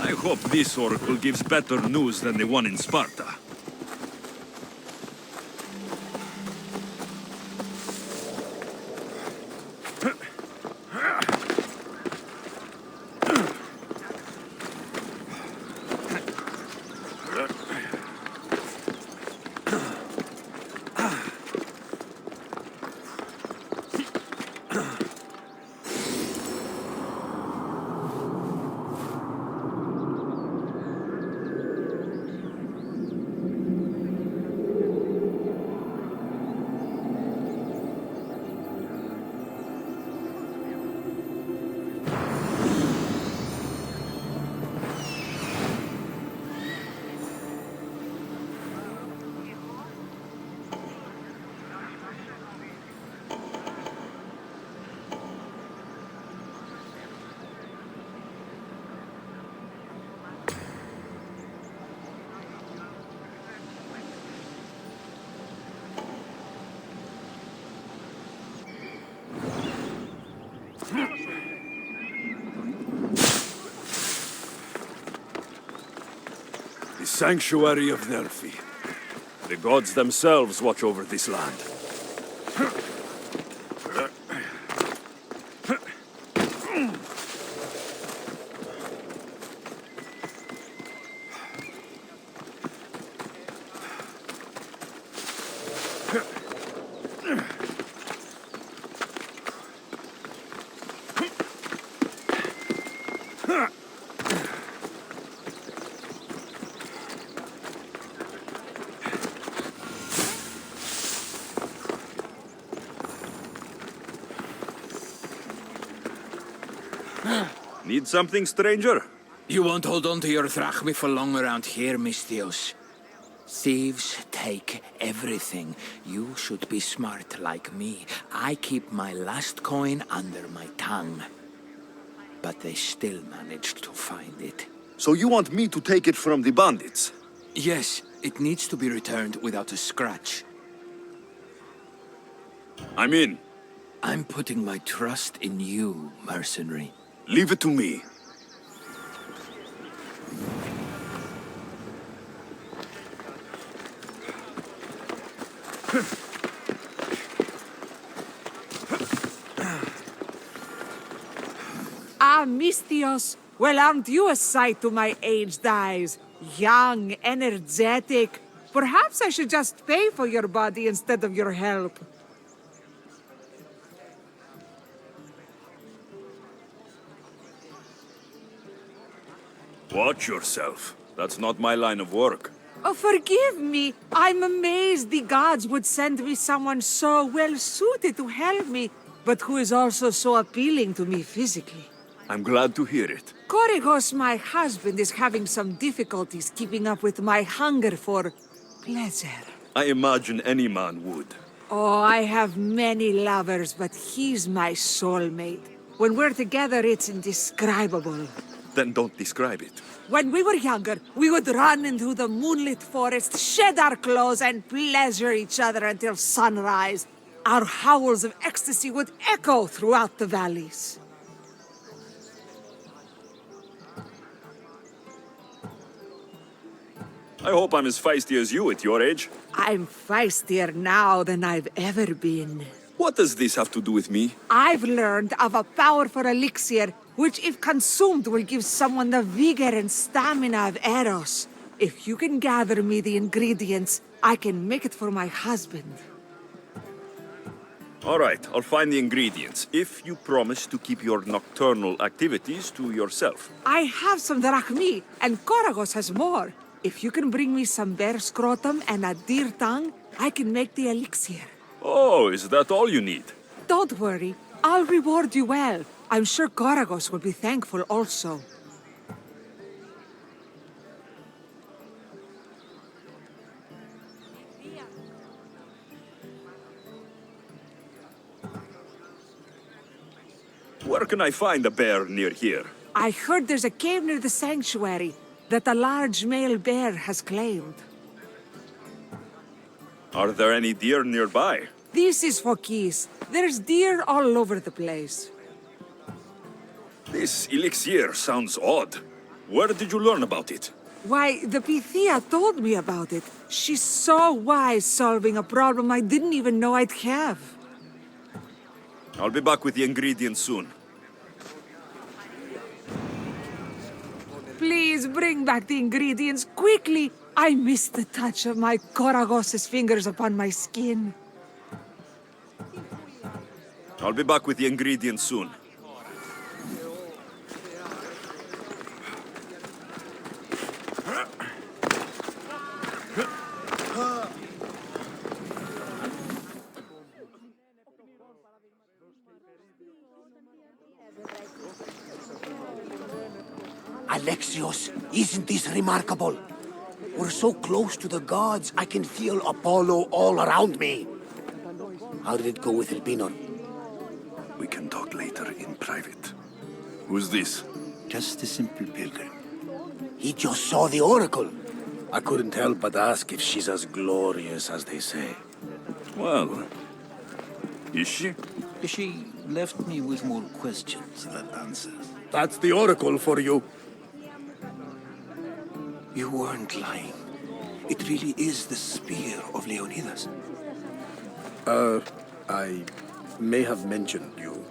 I hope this oracle gives better news than the one in Sparta. The sanctuary of Delphi. The gods themselves watch over this land. Need something, stranger? You won't hold on to your drachmi for long around here, Mistios. Thieves take everything. You should be smart like me. I keep my last coin under my tongue. But they still managed to find it. So you want me to take it from the bandits? Yes, it needs to be returned without a scratch. I'm in. I'm putting my trust in you, mercenary. Leave it to me. Ah, Mistios. Well, aren't you a sight to my aged eyes? Young, energetic. Perhaps I should just pay for your body instead of your help. Watch yourself. That's not my line of work. Oh, forgive me. I'm amazed the gods would send me someone so well-suited to help me, but who is also so appealing to me physically. I'm glad to hear it. Korygos, my husband, is having some difficulties keeping up with my hunger for pleasure. I imagine any man would. Oh, I have many lovers, but he's my soulmate. When we're together, it's indescribable. Then don't describe it. When we were younger, we would run into the moonlit forest, shed our clothes, and pleasure each other until sunrise. Our howls of ecstasy would echo throughout the valleys. I hope I'm as feisty as you at your age. I'm feistier now than I've ever been. What does this have to do with me? I've learned of a powerful elixir, which if consumed will give someone the vigor and stamina of Eros. If you can gather me the ingredients, I can make it for my husband. All right, I'll find the ingredients, if you promise to keep your nocturnal activities to yourself. I have some drachmi, and Korygos has more. If you can bring me some bear scrotum and a deer tongue, I can make the elixir. Oh, is that all you need? Don't worry, I'll reward you well. I'm sure Korygos will be thankful also. Where can I find a bear near here? I heard there's a cave near the sanctuary that a large male bear has claimed. Are there any deer nearby? This is Phokis. There's deer all over the place. This elixir sounds odd. Where did you learn about it? Why, the Pythia told me about it. She's so wise solving a problem I didn't even know I'd have. I'll be back with the ingredients soon. Please bring back the ingredients quickly. I miss the touch of my Korygos' fingers upon my skin. I'll be back with the ingredients soon. Alexios, isn't this remarkable? We're so close to the gods, I can feel Apollo all around me. How did it go with Elpinon? We can talk later in private. Who's this? Just a simple pilgrim. He just saw the oracle. I couldn't help but ask if she's as glorious as they say. Well, is she? Is she left me with more questions than answers. That's the Oracle for you. You weren't lying. It really is the spear of Leonidas. I may have mentioned you.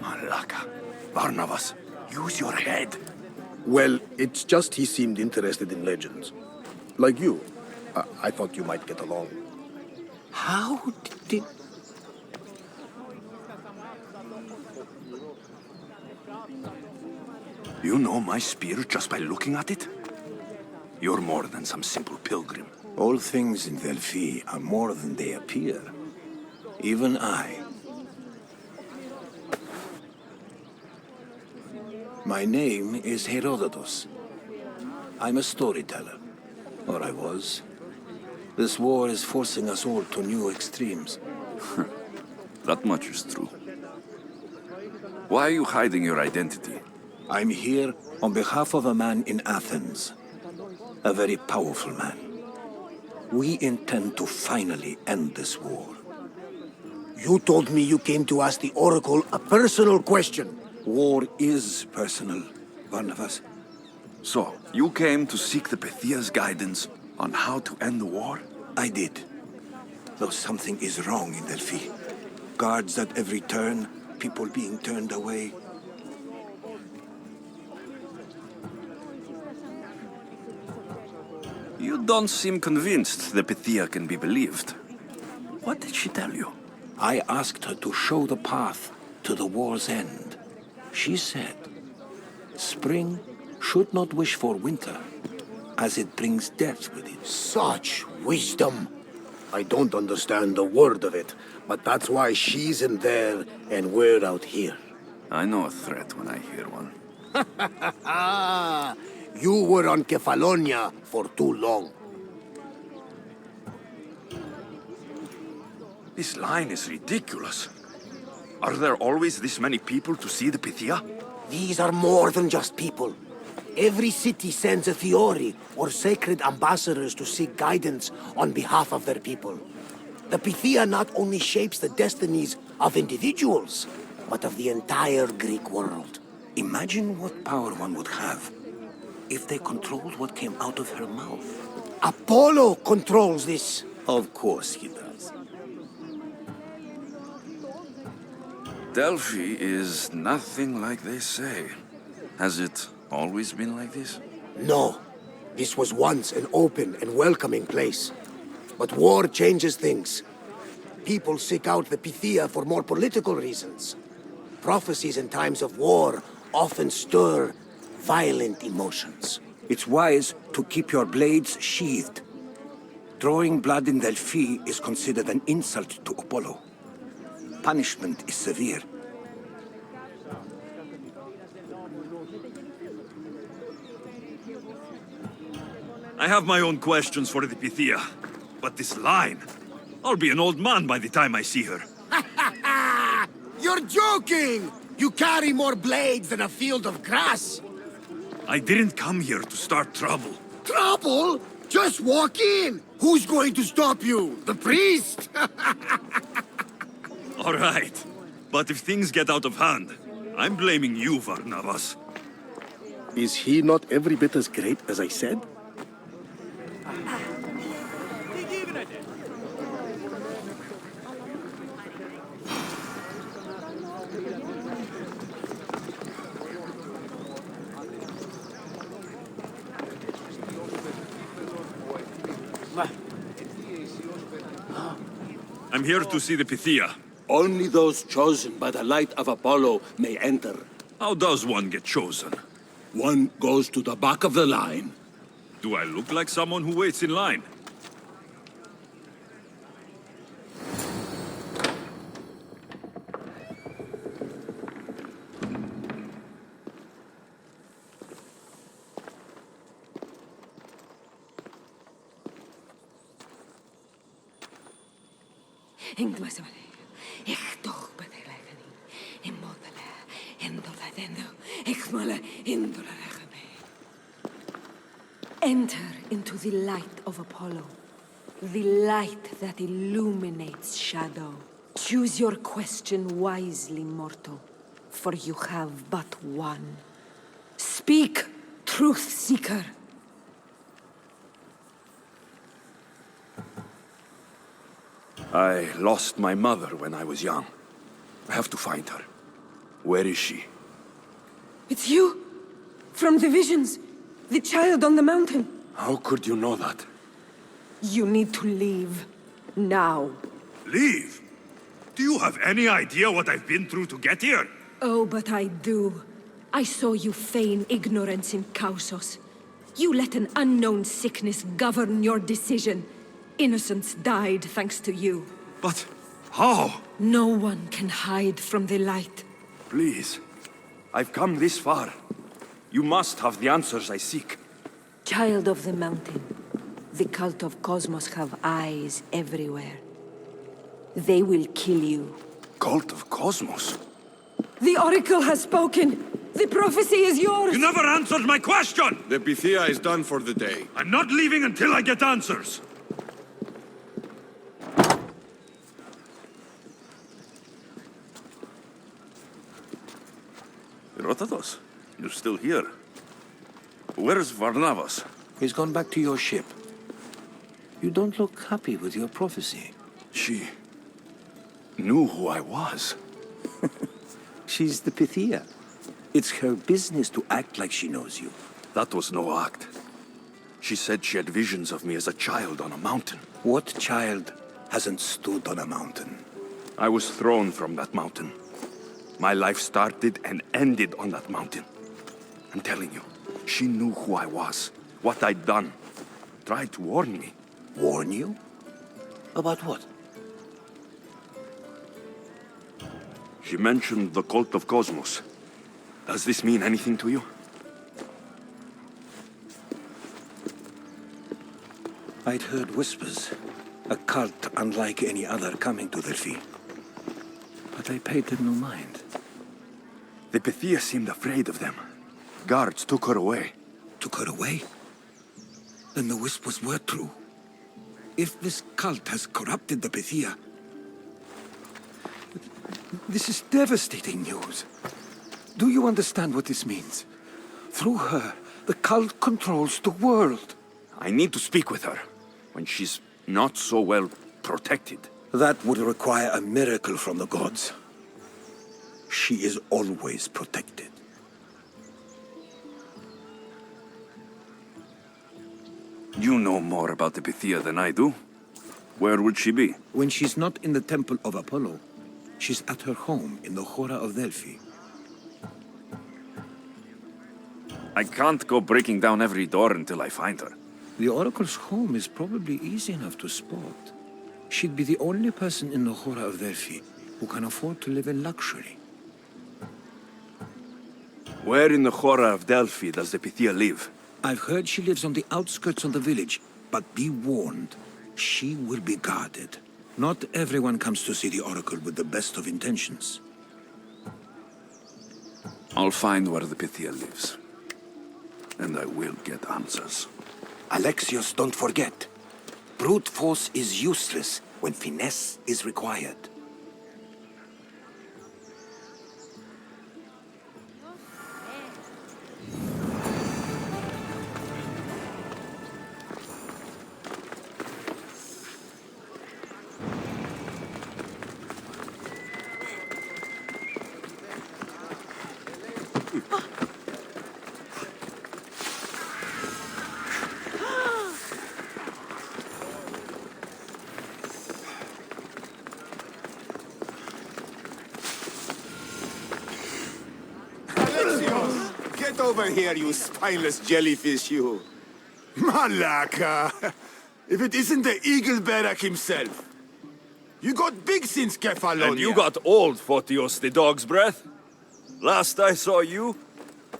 Malaka. Barnabas, use your head. Well, it's just he seemed interested in legends. Like you. I thought you might get along. How did... You know my spear just by looking at it? You're more than some simple pilgrim. All things in Delphi are more than they appear. Even I. My name is Herodotus. I'm a storyteller. Or I was. This war is forcing us all to new extremes. That much is true. Why are you hiding your identity? I'm here on behalf of a man in Athens. A very powerful man. We intend to finally end this war. You told me you came to ask the Oracle a personal question. War is personal, Barnabas. So, you came to seek the Pythia's guidance on how to end the war? I did. Though something is wrong in Delphi. Guards at every turn, people being turned away. You don't seem convinced the Pythia can be believed. What did she tell you? I asked her to show the path to the war's end. She said, spring should not wish for winter, as it brings death with it. Such wisdom. I don't understand a word of it, but that's why she's in there and we're out here. I know a threat when I hear one. Ah, you were on Kefalonia for too long. This line is ridiculous. Are there always this many people to see the Pythia? These are more than just people. Every city sends a theory or sacred ambassadors to seek guidance on behalf of their people. The Pythia not only shapes the destinies of individuals, but of the entire Greek world. Imagine what power one would have if they controlled what came out of her mouth. Apollo controls this. Of course he does. Delphi is nothing like they say. Has it always been like this? No. This was once an open and welcoming place. But war changes things. People seek out the Pythia for more political reasons. Prophecies in times of war often stir violent emotions. It's wise to keep your blades sheathed. Drawing blood in Delphi is considered an insult to Apollo. Punishment is severe. I have my own questions for the Pythia. But this line... I'll be an old man by the time I see her. You're joking! You carry more blades than a field of grass. I didn't come here to start trouble. Trouble? Just walk in! Who's going to stop you? The priest? All right. But if things get out of hand, I'm blaming you, Varnavas. Is he not every bit as great as I said? I'm here to see the Pythia. Only those chosen by the light of Apollo may enter. How does one get chosen? One goes to the back of the line. Do I look like someone who waits in line? Enter into the light of Apollo. The light that illuminates shadow. Choose your question wisely, mortal, for you have but one. Speak, truth seeker. I lost my mother when I was young. I have to find her. Where is she? It's you! From the visions! The child on the mountain! How could you know that? You need to leave. Now. Leave? Do you have any idea what I've been through to get here? Oh, but I do. I saw you feign ignorance in Kausos. You let an unknown sickness govern your decision. Innocents died thanks to you. But how? No one can hide from the light. Please. I've come this far. You must have the answers I seek. Child of the mountain, the cult of Cosmos have eyes everywhere. They will kill you. Cult of Cosmos? The Oracle has spoken! The prophecy is yours! You never answered my question! The Pythia is done for the day. I'm not leaving until I get answers! Herodotus, you're still here. Where's Varnavas? He's gone back to your ship. You don't look happy with your prophecy. She knew who I was. She's the Pythia. It's her business to act like she knows you. That was no act. She said she had visions of me as a child on a mountain. What child hasn't stood on a mountain? I was thrown from that mountain. My life started and ended on that mountain. I'm telling you, she knew who I was, what I'd done. Tried to warn me. Warn you? About what? She mentioned the cult of Cosmos. Does this mean anything to you? I'd heard whispers. A cult unlike any other coming to Delphi. But I paid them no mind. The Pythia seemed afraid of them. Guards took her away. Took her away? Then the whispers were true. If this cult has corrupted the Pythia... This is devastating news. Do you understand what this means? Through her, the cult controls the world. I need to speak with her, when she's not so well protected. That would require a miracle from the gods. She is always protected. You know more about the Pythia than I do. Where would she be? When she's not in the Temple of Apollo, she's at her home in the Hora of Delphi. I can't go breaking down every door until I find her. The Oracle's home is probably easy enough to spot. She'd be the only person in the Hora of Delphi who can afford to live in luxury. Where in the Hora of Delphi does the Pythia live? I've heard she lives on the outskirts of the village, but be warned, she will be guarded. Not everyone comes to see the Oracle with the best of intentions. I'll find where the Pythia lives. And I will get answers. Alexios, don't forget. Brute force is useless when finesse is required. Get over here, you spineless jellyfish, you. Malaka! If it isn't the Eagle Barak himself. You got big since Kefalonia. And you got old, Photios the dog's breath. Last I saw you,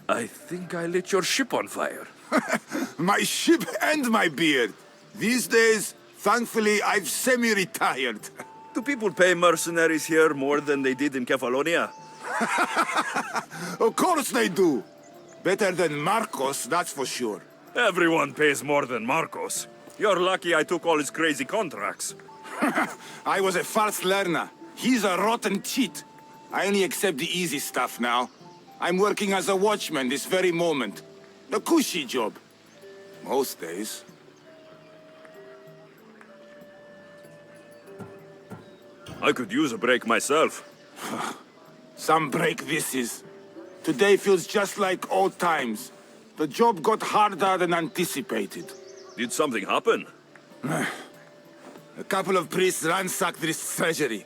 I think I lit your ship on fire. My ship and my beard. These days, thankfully, I've semi-retired. Do people pay mercenaries here more than they did in Kefalonia? Of course they do. Better than Marcos, that's for sure. Everyone pays more than Marcos. You're lucky I took all his crazy contracts. I was a fast learner. He's a rotten cheat. I only accept the easy stuff now. I'm working as a watchman this very moment. The cushy job. Most days. I could use a break myself. Some break this is. Today feels just like old times. The job got harder than anticipated. Did something happen? A couple of priests ransacked this treasury.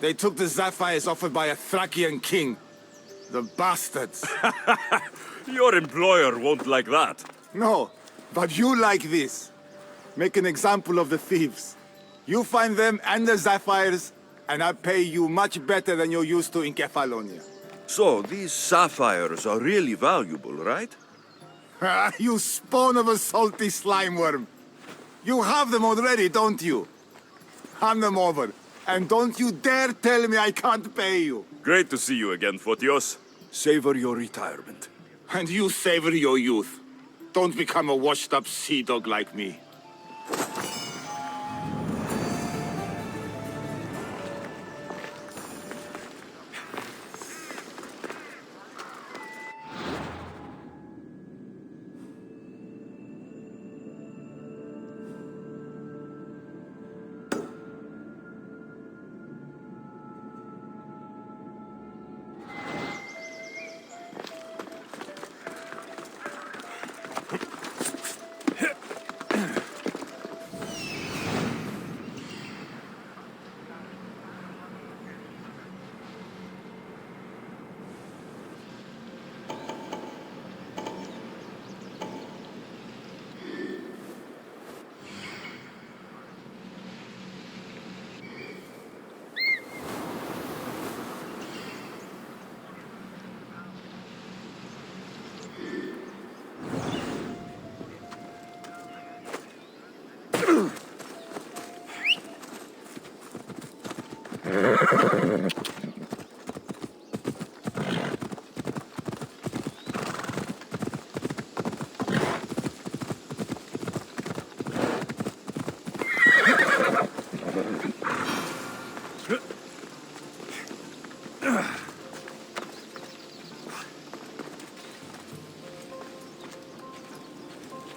They took the sapphires offered by a Thracian king. The bastards. Your employer won't like that. No, but you like this. Make an example of the thieves. You find them and the sapphires, and I pay you much better than you're used to in Kefalonia. So, these sapphires are really valuable, right? You spawn of a salty slime worm. You have them already, don't you? Hand them over. And don't you dare tell me I can't pay you. Great to see you again, Photios. Savor your retirement. And you savor your youth. Don't become a washed-up sea dog like me.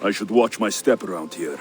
I should watch my step around here.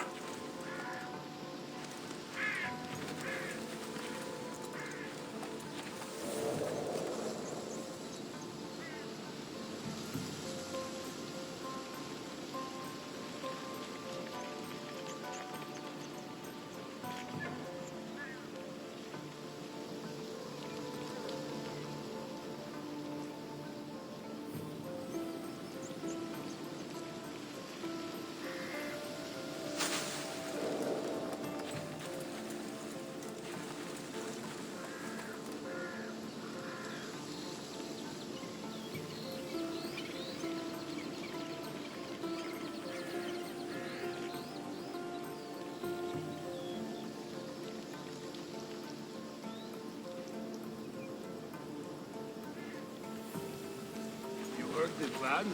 The plan?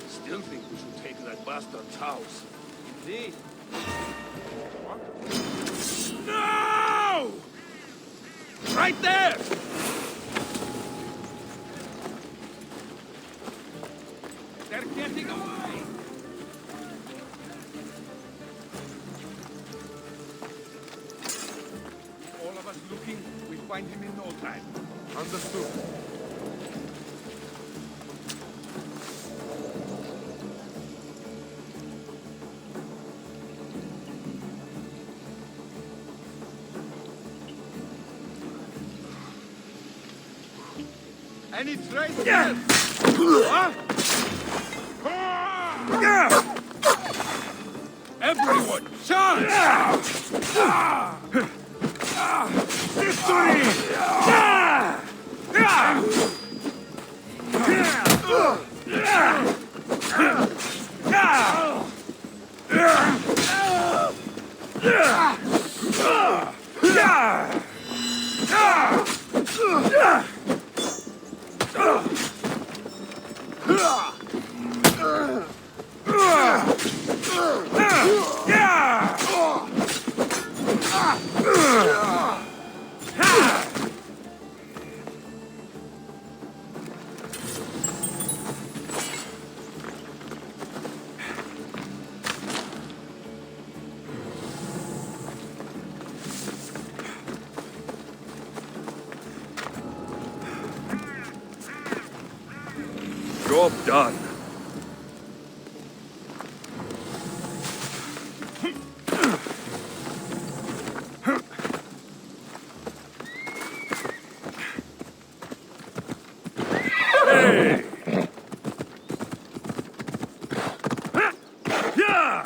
Still think we should take that bastard's house. Indeed. What? No! Right there! They're getting away! All of us looking, we find him in no time. Understood. Any trace? Yes! Huh? Everyone, charge! Victory! Yeah! Job done. Hey! Yeah!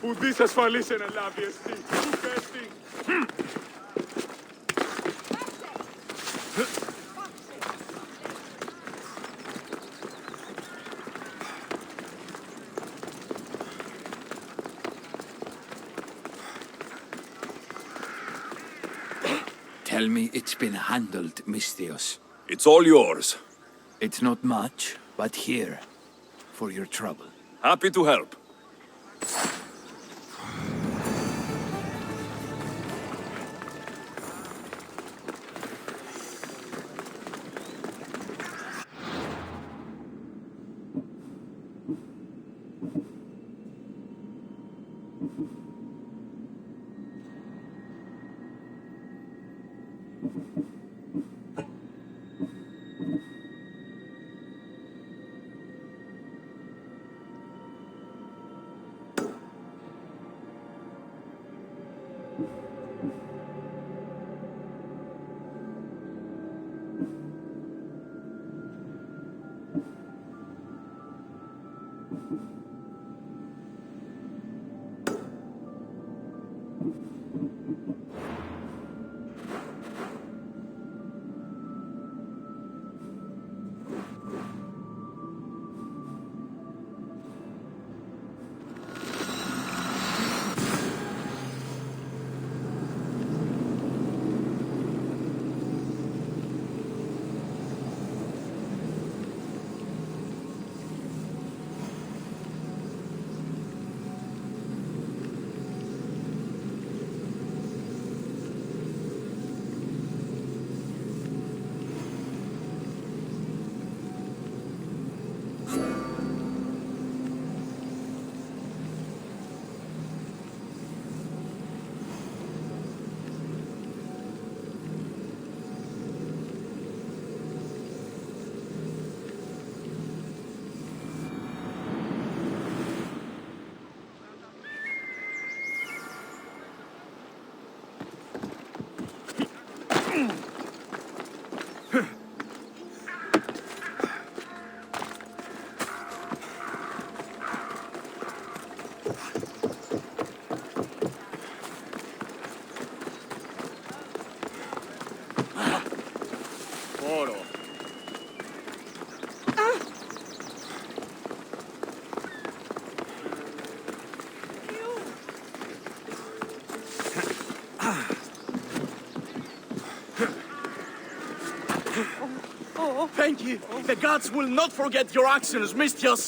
Ουδής ασφαλής εν ελάβει εστί. Ουκ εστί. Tell me it's been handled, Mistios. It's all yours. It's not much, but here, for your trouble. Happy to help. Thank you. The gods will not forget your actions, Mistios.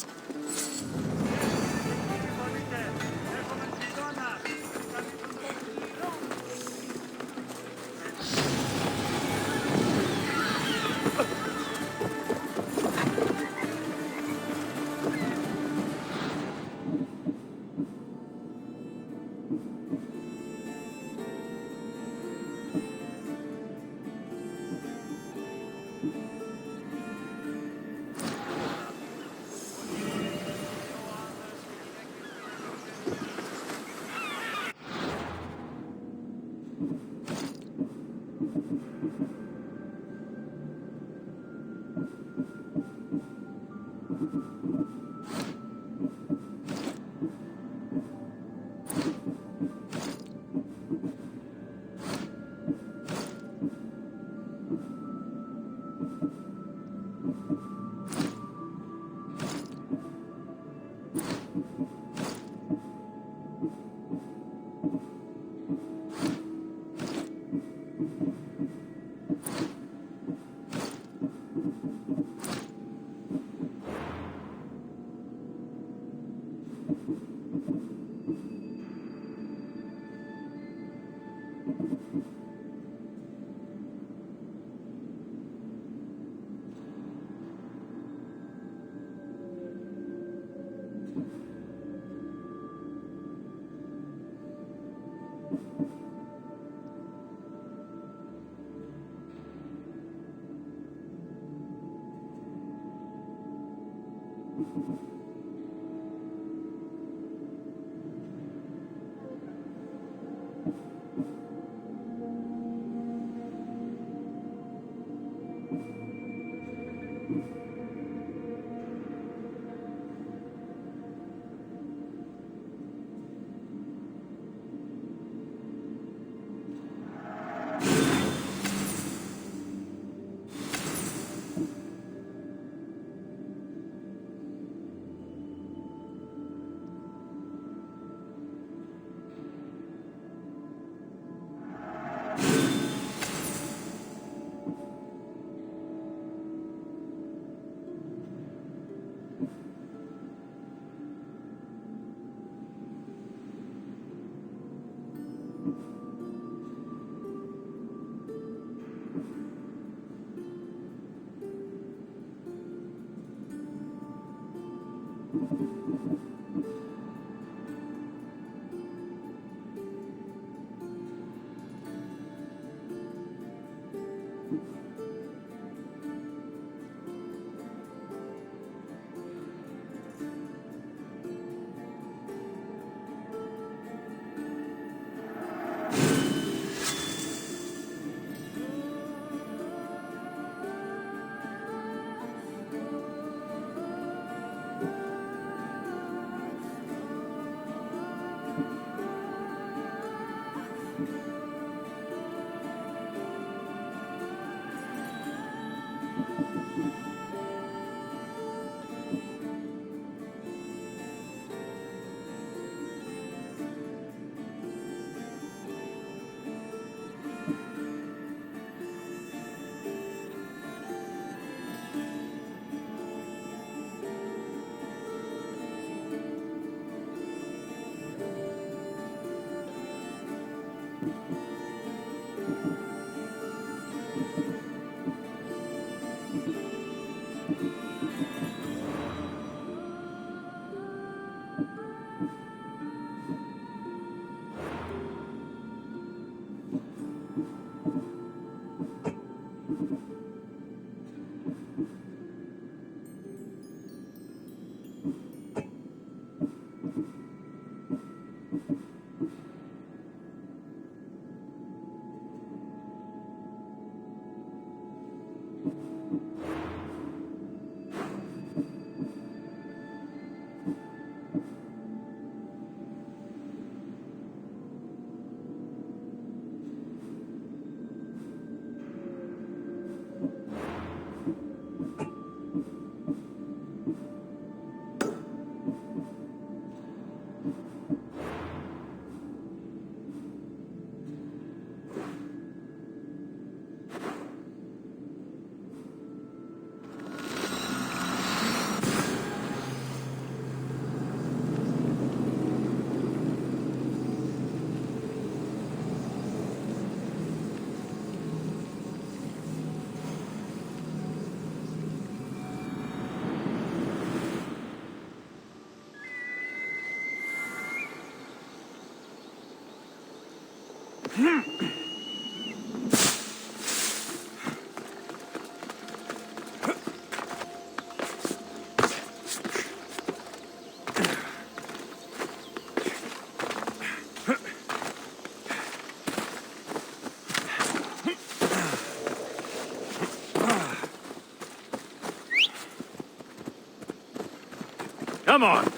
Come on!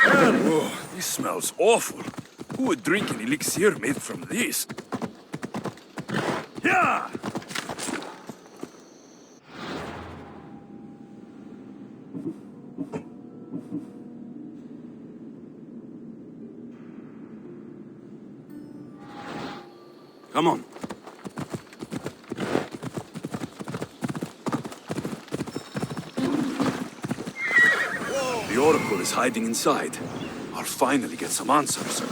Oh, this smells awful. Who would drink an elixir made from this? Yeah! Come on. The Oracle is hiding inside. I'll finally get some answers.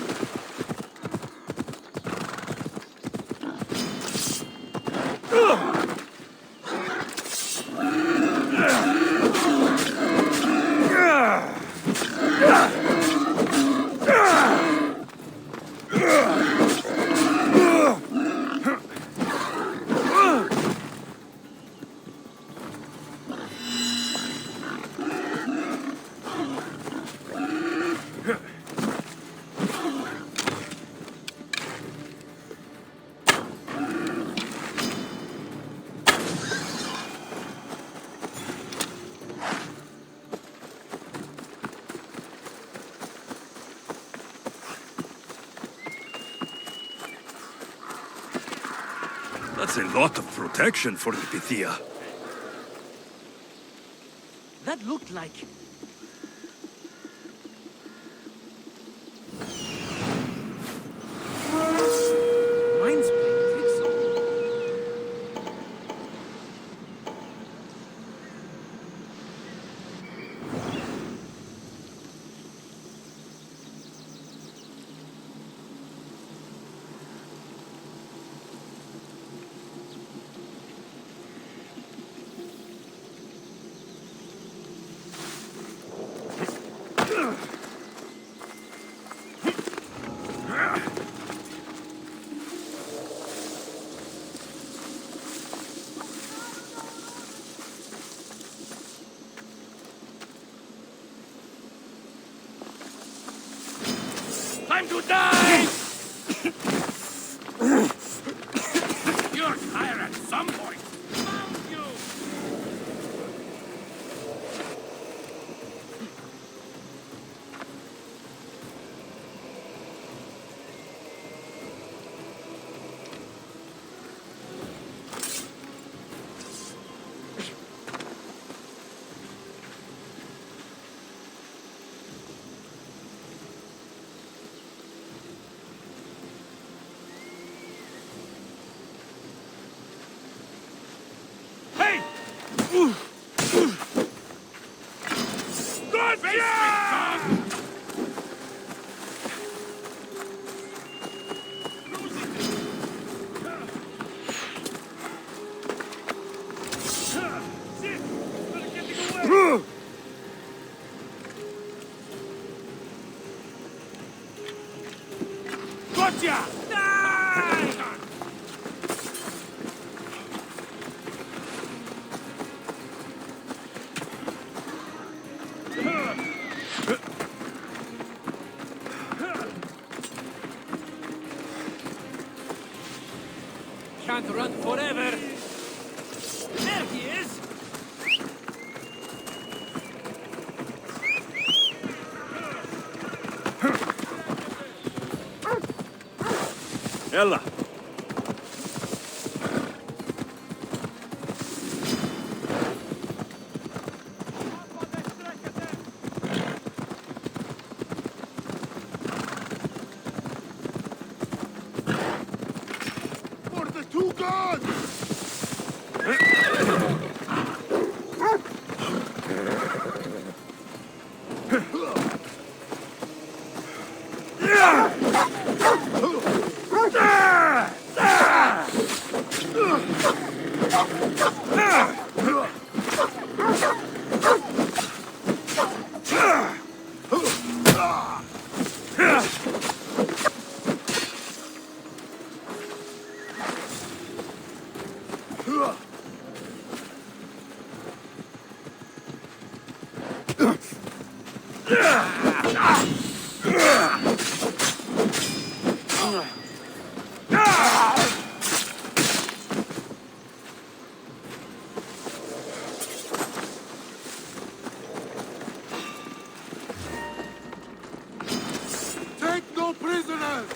That's a lot of protection for the Pythia. That looked like... Mine's playing tricks on me. Time to die! You're tired at some point. Found you! Hey! Gotcha! Gotcha! Can't run forever. There he is. Ella! For the two gods! Take no prisoners!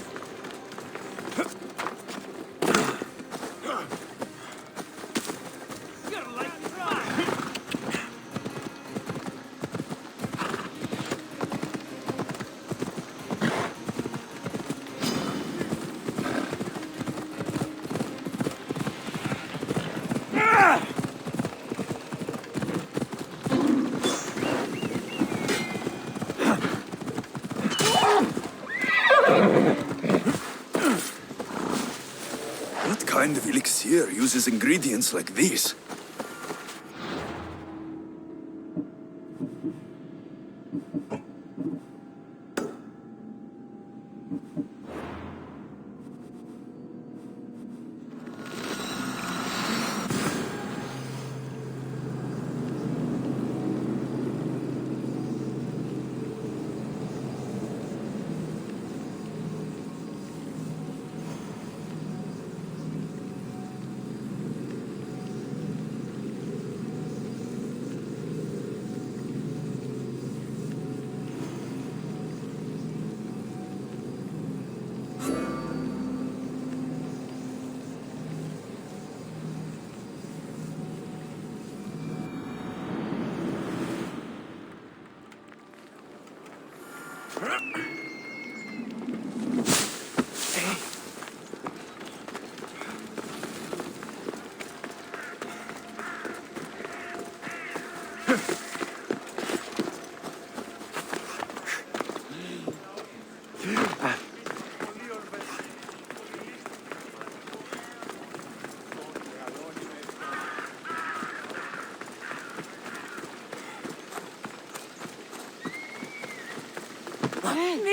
What kind of elixir uses ingredients like these?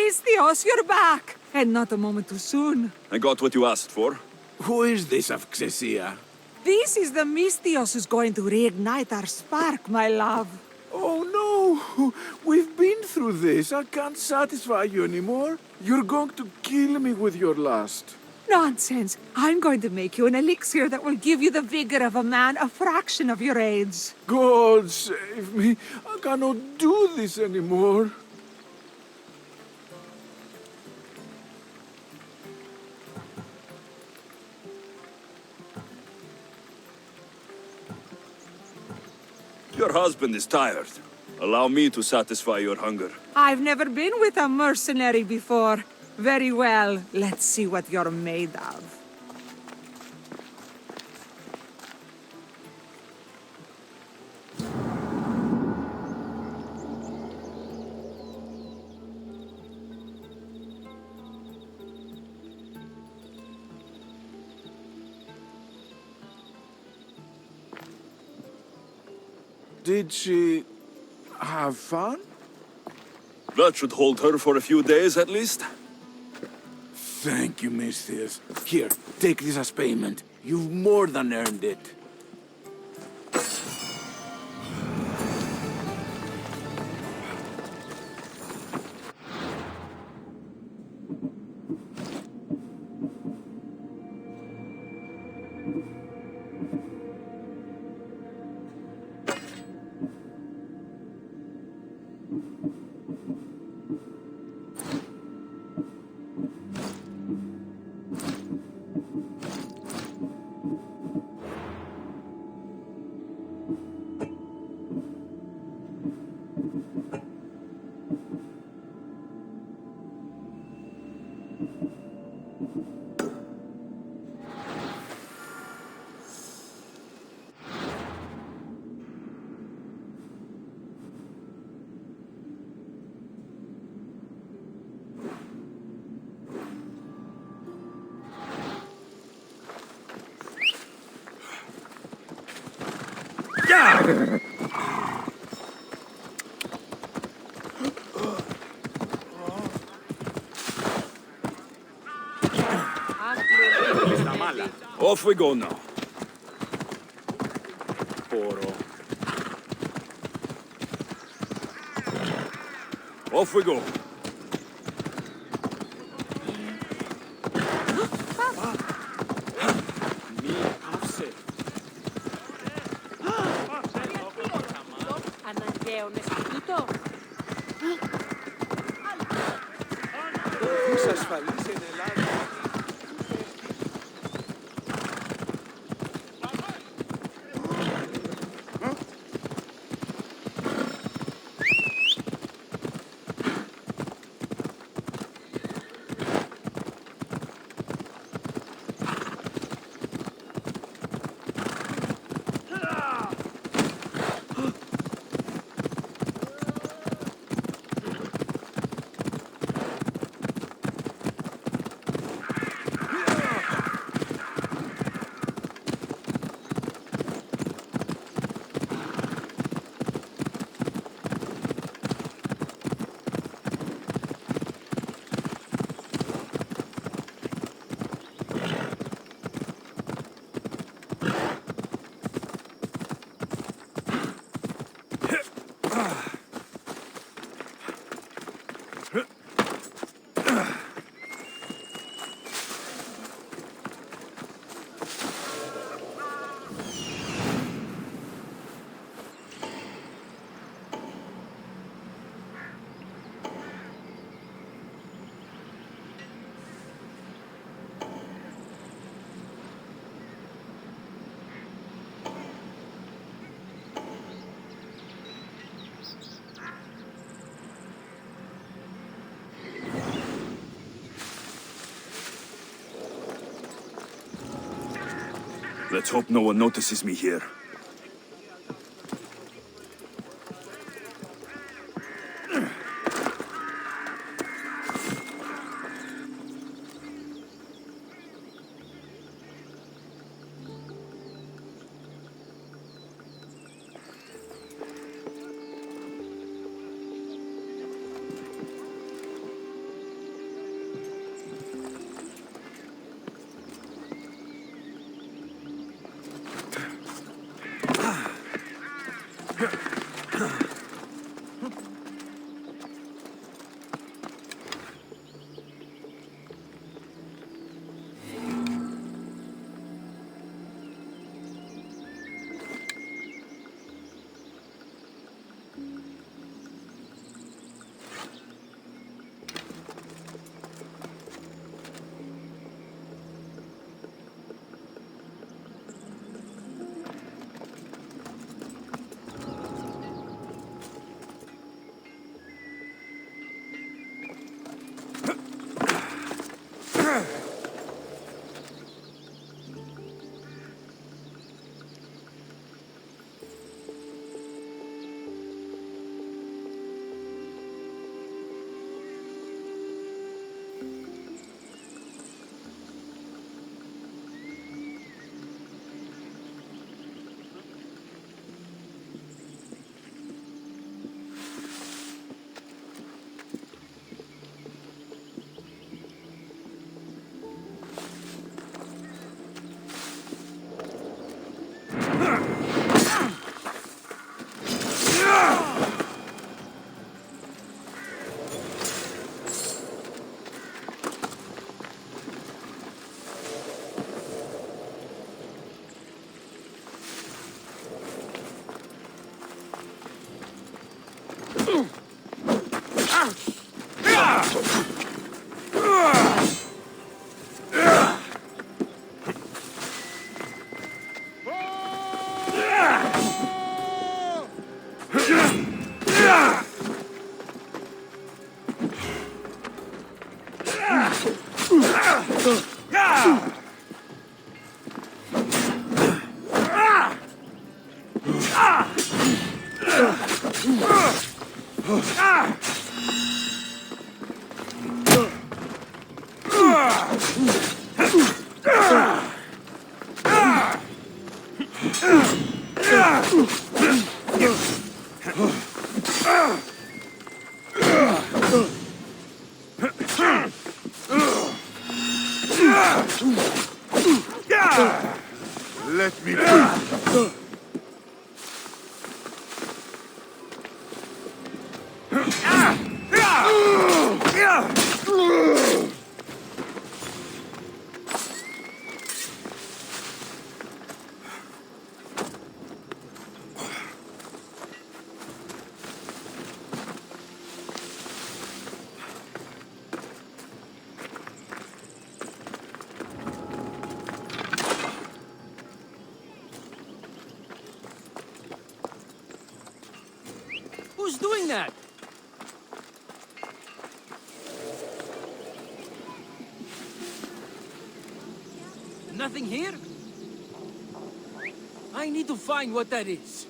Misthios, you're back! And not a moment too soon. I got what you asked for. Who is this of Xesia? This is the Misthios who's going to reignite our spark, my love. Oh no! We've been through this. I can't satisfy you anymore. You're going to kill me with your lust. Nonsense. I'm going to make you an elixir that will give you the vigor of a man a fraction of your age. God save me. I cannot do this anymore. Your husband is tired. Allow me to satisfy your hunger. I've never been with a mercenary before. Very well. Let's see what you're made of. Did she have fun? That should hold her for a few days at least. Thank you, Misthios. Here, take this as payment. You've more than earned it. Off we go now. Off we go. Let's hope no one notices me here. Let me be. Who's doing that? Nothing here? I need to find what that is.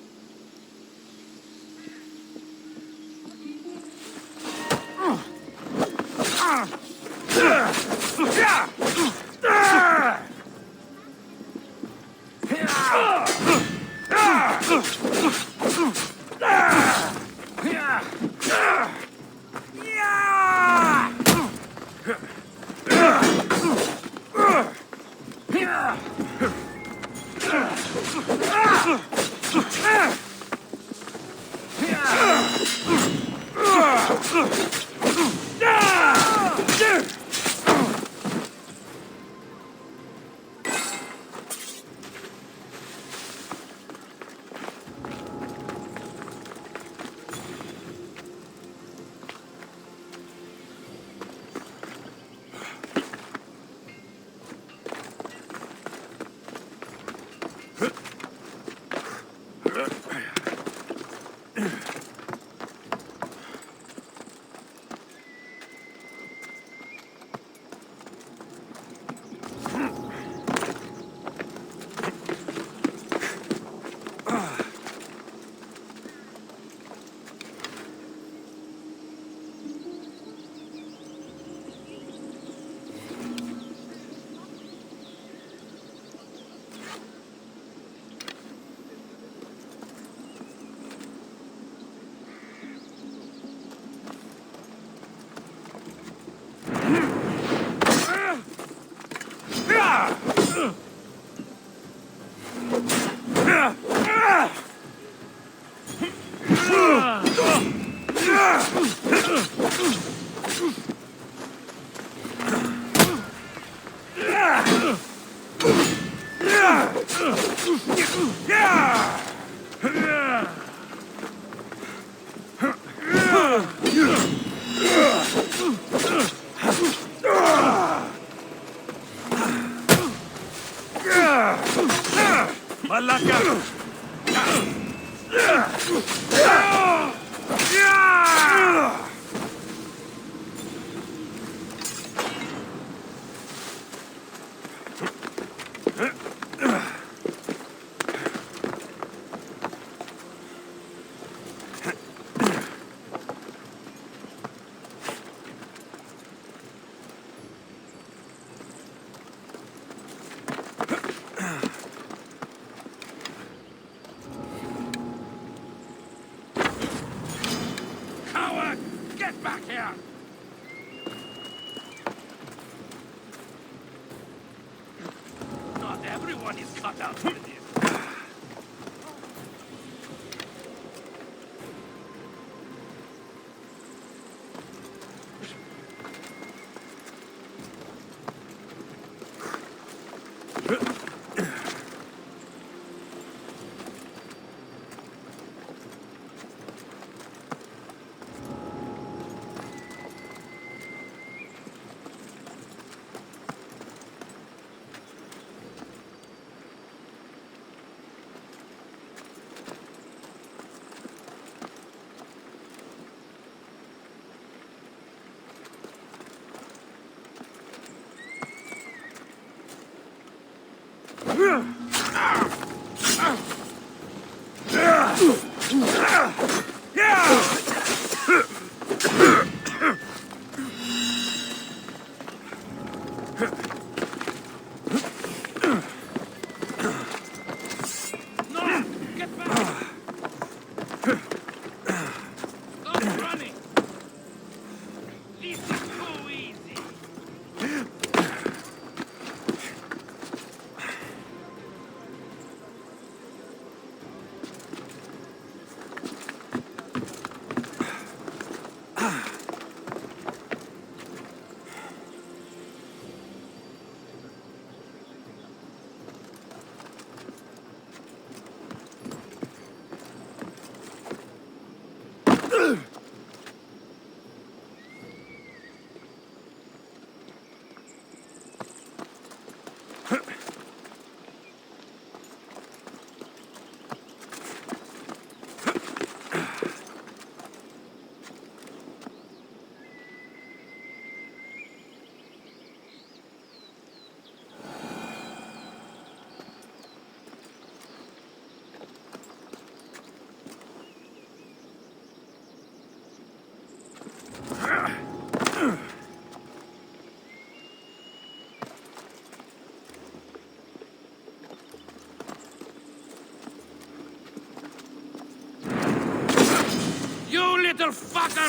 Malaka! Coward! Get back here! Not everyone is cut out for this. No! Get back! Stop running! This is too easy! You little fucker!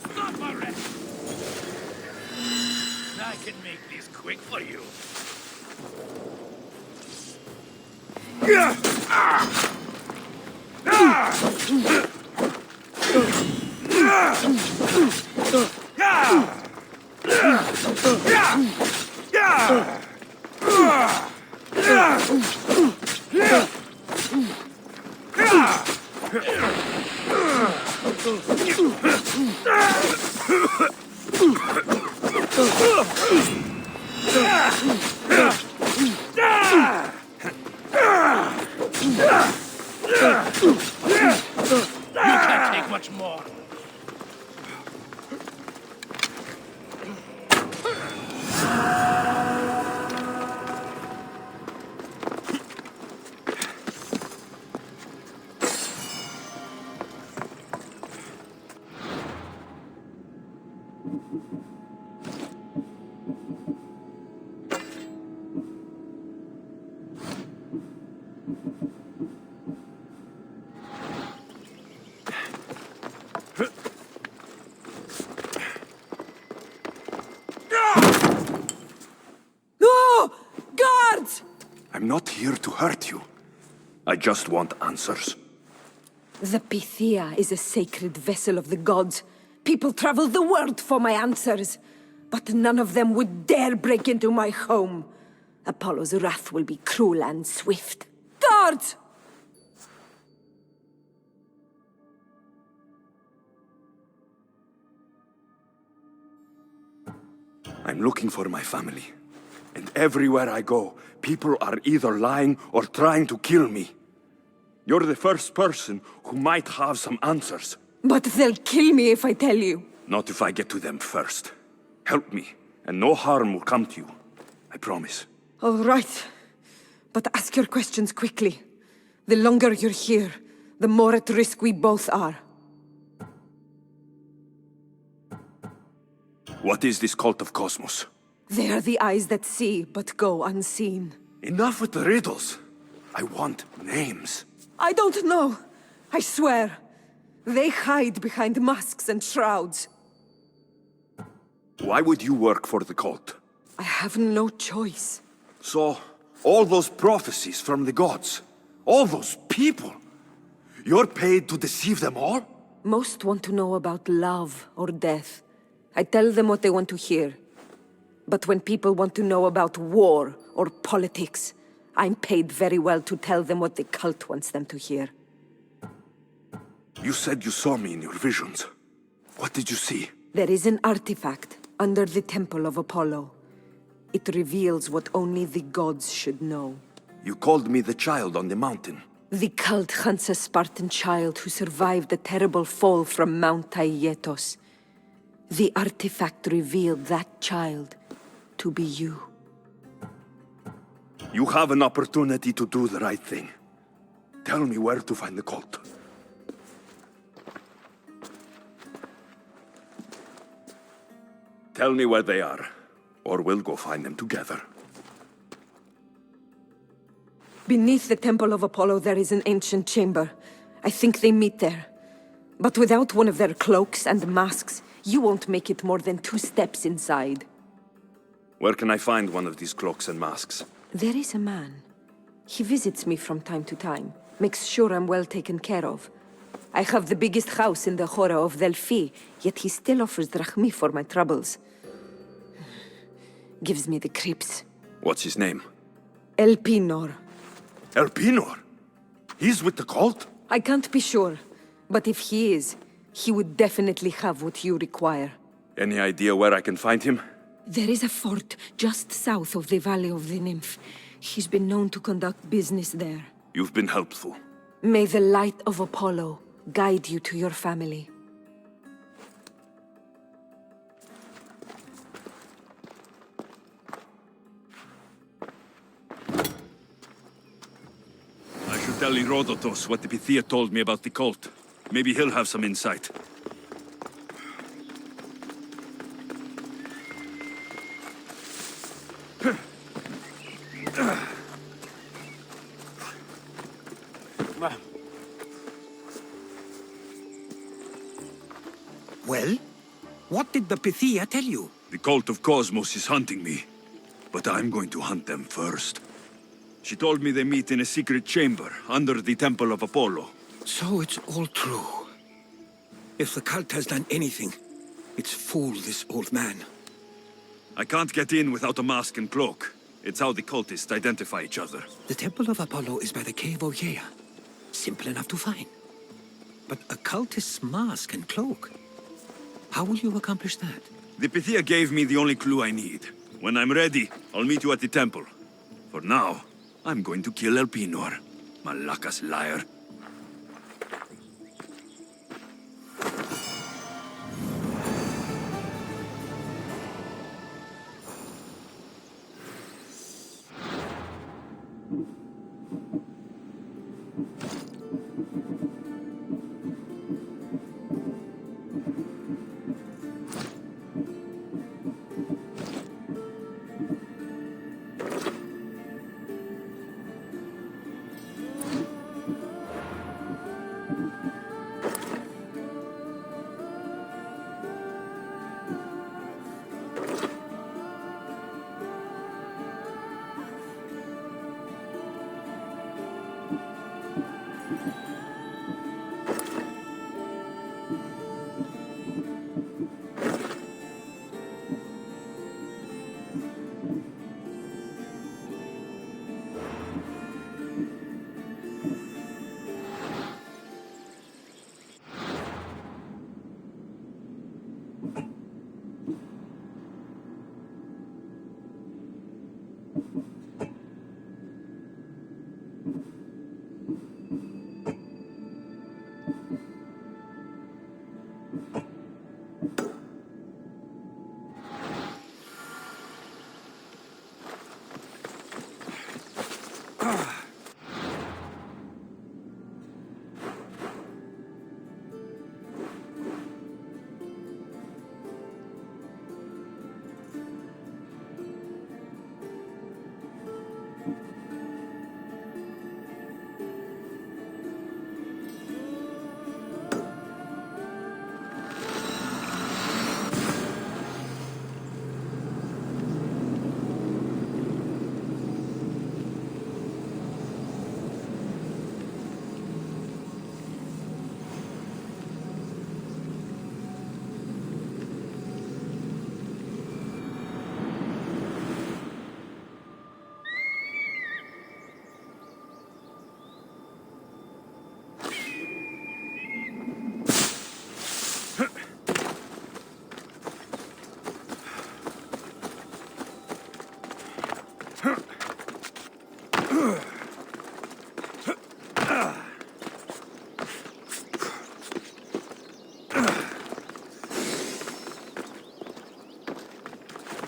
Stop already! I can make this quick for you. You can't take much more. I'm not here to hurt you. I just want answers. The Pythia is a sacred vessel of the gods. People travel the world for my answers. But none of them would dare break into my home. Apollo's wrath will be cruel and swift. Guards! I'm looking for my family. And everywhere I go, people are either lying or trying to kill me. You're the first person who might have some answers. But they'll kill me if I tell you. Not if I get to them first. Help me, and no harm will come to you. I promise. All right. But ask your questions quickly. The longer you're here, the more at risk we both are. What is this cult of Cosmos? They are the eyes that see, but go unseen. Enough with the riddles. I want names. I don't know. I swear. They hide behind masks and shrouds. Why would you work for the cult? I have no choice. So, all those prophecies from the gods, all those people, you're paid to deceive them all? Most want to know about love or death. I tell them what they want to hear. But when people want to know about war or politics, I'm paid very well to tell them what the cult wants them to hear. You said you saw me in your visions. What did you see? There is an artifact under the Temple of Apollo. It reveals what only the gods should know. You called me the child on the mountain. The cult hunts a Spartan child who survived a terrible fall from Mount Aietos. The artifact revealed that child to be you. You have an opportunity to do the right thing. Tell me where to find the cult. Tell me where they are, or we'll go find them together. Beneath the Temple of Apollo there is an ancient chamber. I think they meet there. But without one of their cloaks and masks, you won't make it more than 2 steps inside. Where can I find one of these cloaks and masks? There is a man. He visits me from time to time, makes sure I'm well taken care of. I have the biggest house in the Hora of Delphi, yet he still offers drachmi for my troubles. Gives me the creeps. What's his name? Elpinor. Elpinor? He's with the cult? I can't be sure, but if he is, he would definitely have what you require. Any idea where I can find him? There is a fort just south of the Valley of the Nymph. He's been known to conduct business there. You've been helpful. May the light of Apollo guide you to your family. I should tell Herodotus what the Pythia told me about the cult. Maybe he'll have some insight. Well, what did the Pythia tell you? The cult of Cosmos is hunting me, but I'm going to hunt them first. She told me they meet in a secret chamber under the Temple of Apollo. So it's all true. If the cult has done anything, it's fooled this old man. I can't get in without a mask and cloak. It's how the cultists identify each other. The Temple of Apollo is by the cave Ogyea. Simple enough to find. But a cultist's mask and cloak? How will you accomplish that? The Pythia gave me the only clue I need. When I'm ready, I'll meet you at the temple. For now, I'm going to kill Elpinor. Malaka's liar.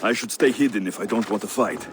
I should stay hidden if I don't want to fight.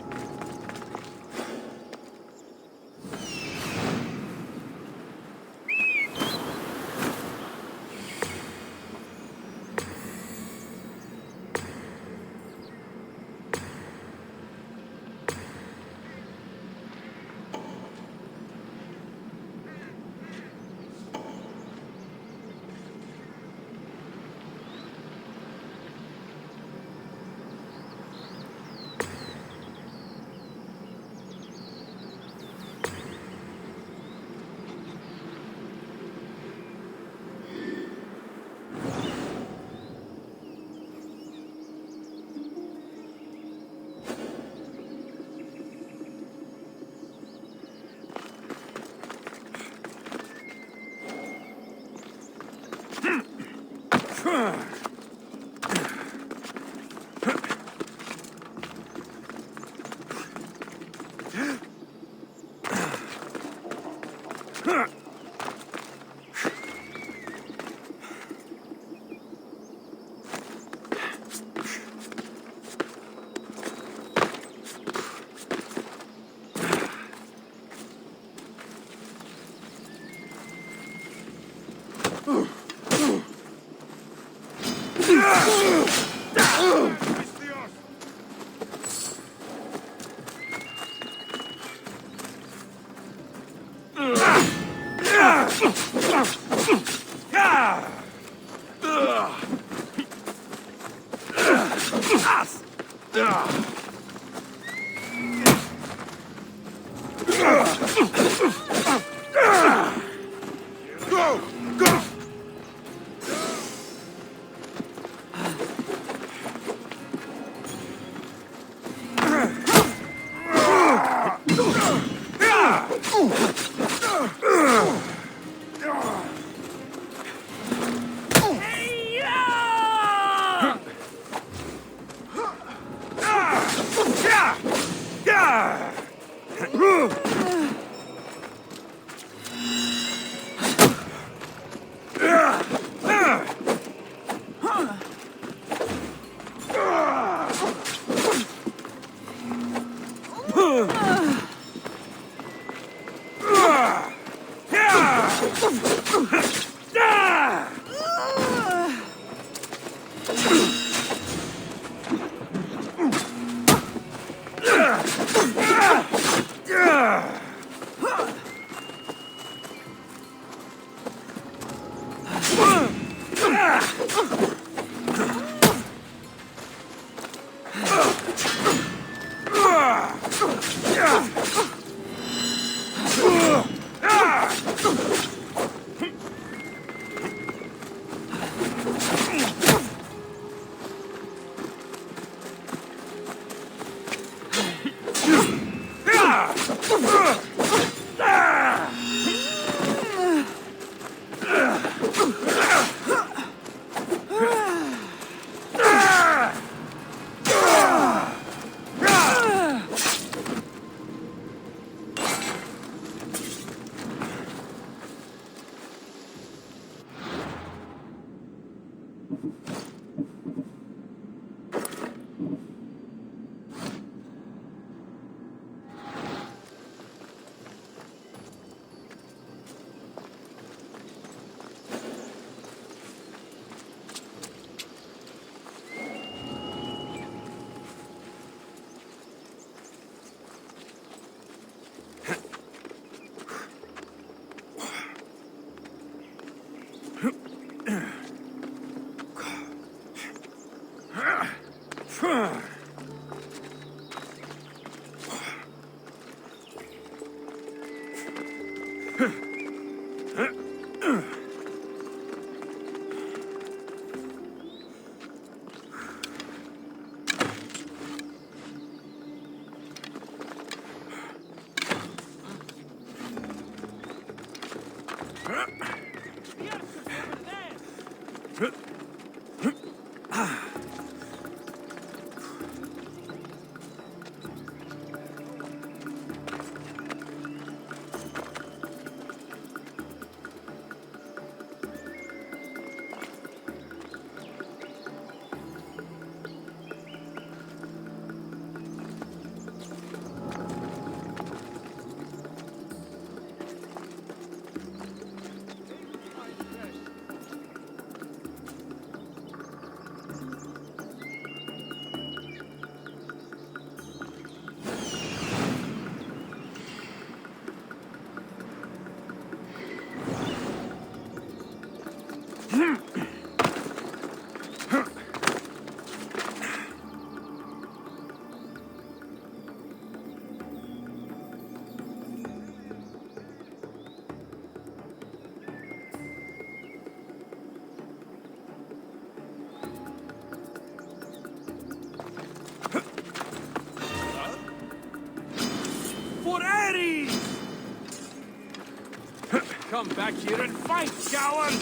Come back here and fight, coward!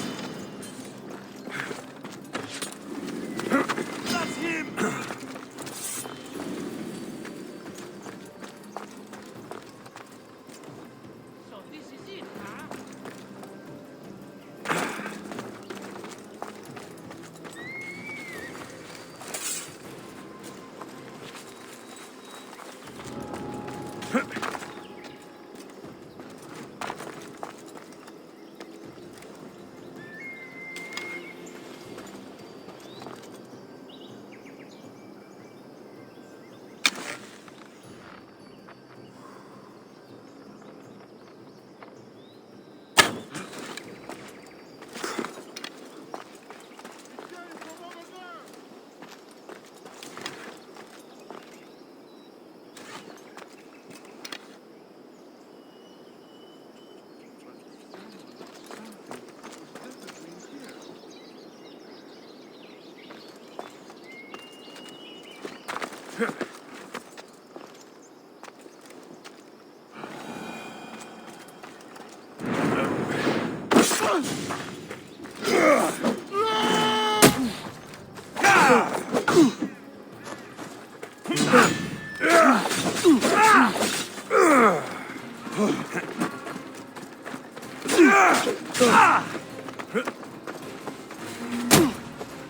That's him! So this is it, huh?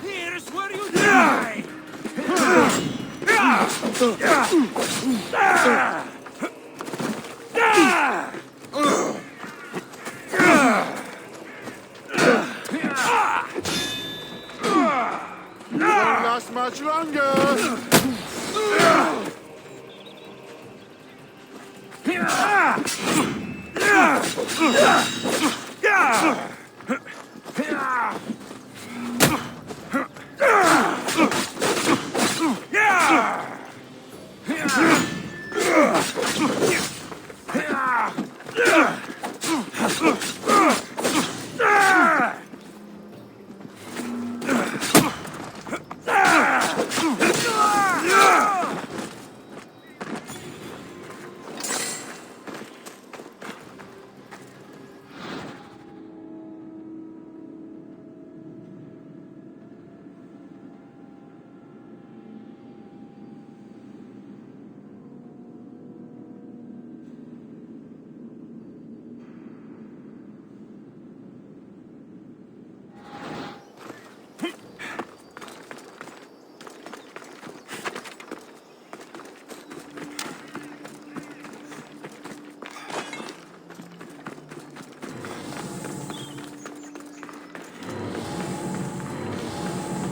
Here's where you die! Won't last much longer!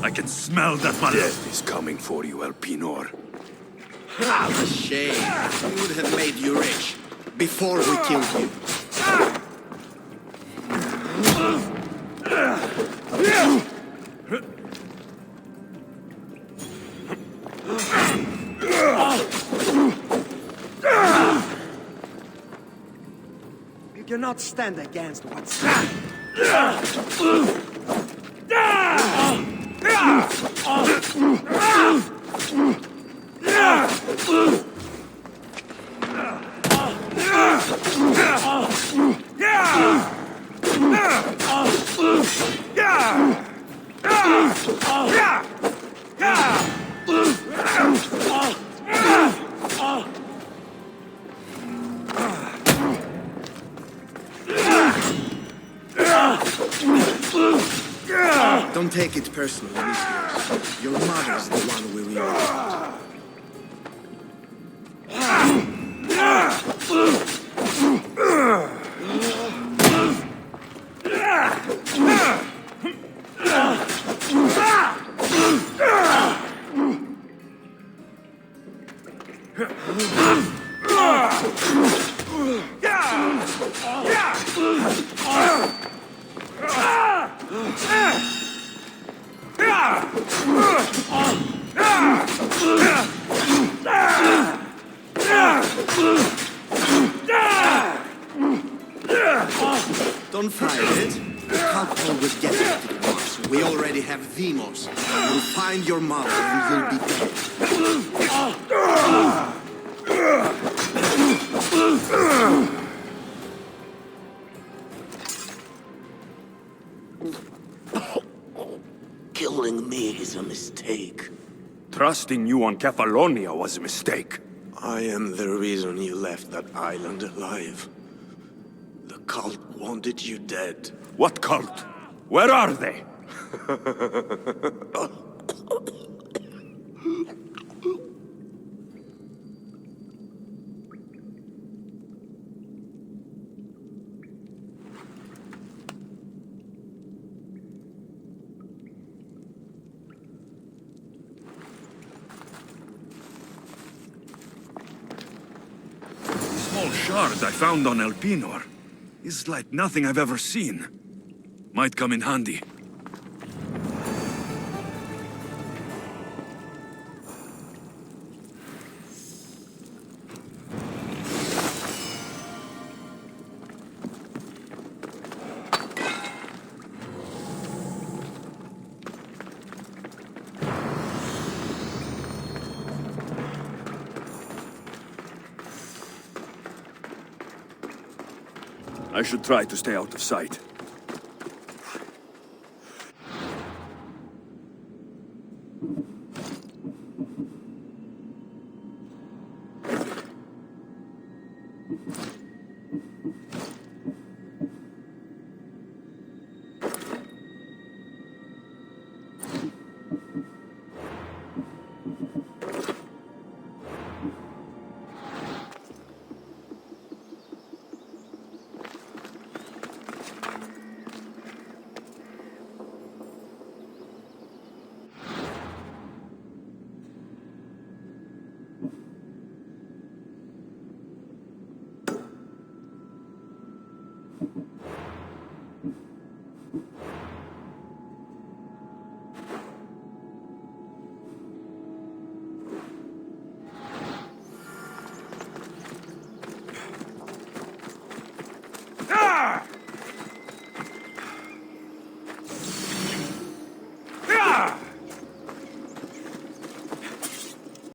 I can smell that my death is coming for you, Elpinor. How a shame. We would have made you rich before we killed you. cannot stand against what's Don't take it personally, Misthios. Your mother's the one we really want. Don't fight it. You can't always get what it wants. We already have Demos. We'll find your mother and you'll be dead. Killing me is a mistake. Trusting you on Kefalonia was a mistake. I am the reason you left that island alive. The cult wanted you dead. What cult? Where are they? Small shard I found on Elpinor is like nothing I've ever seen. Might come in handy. I should try to stay out of sight.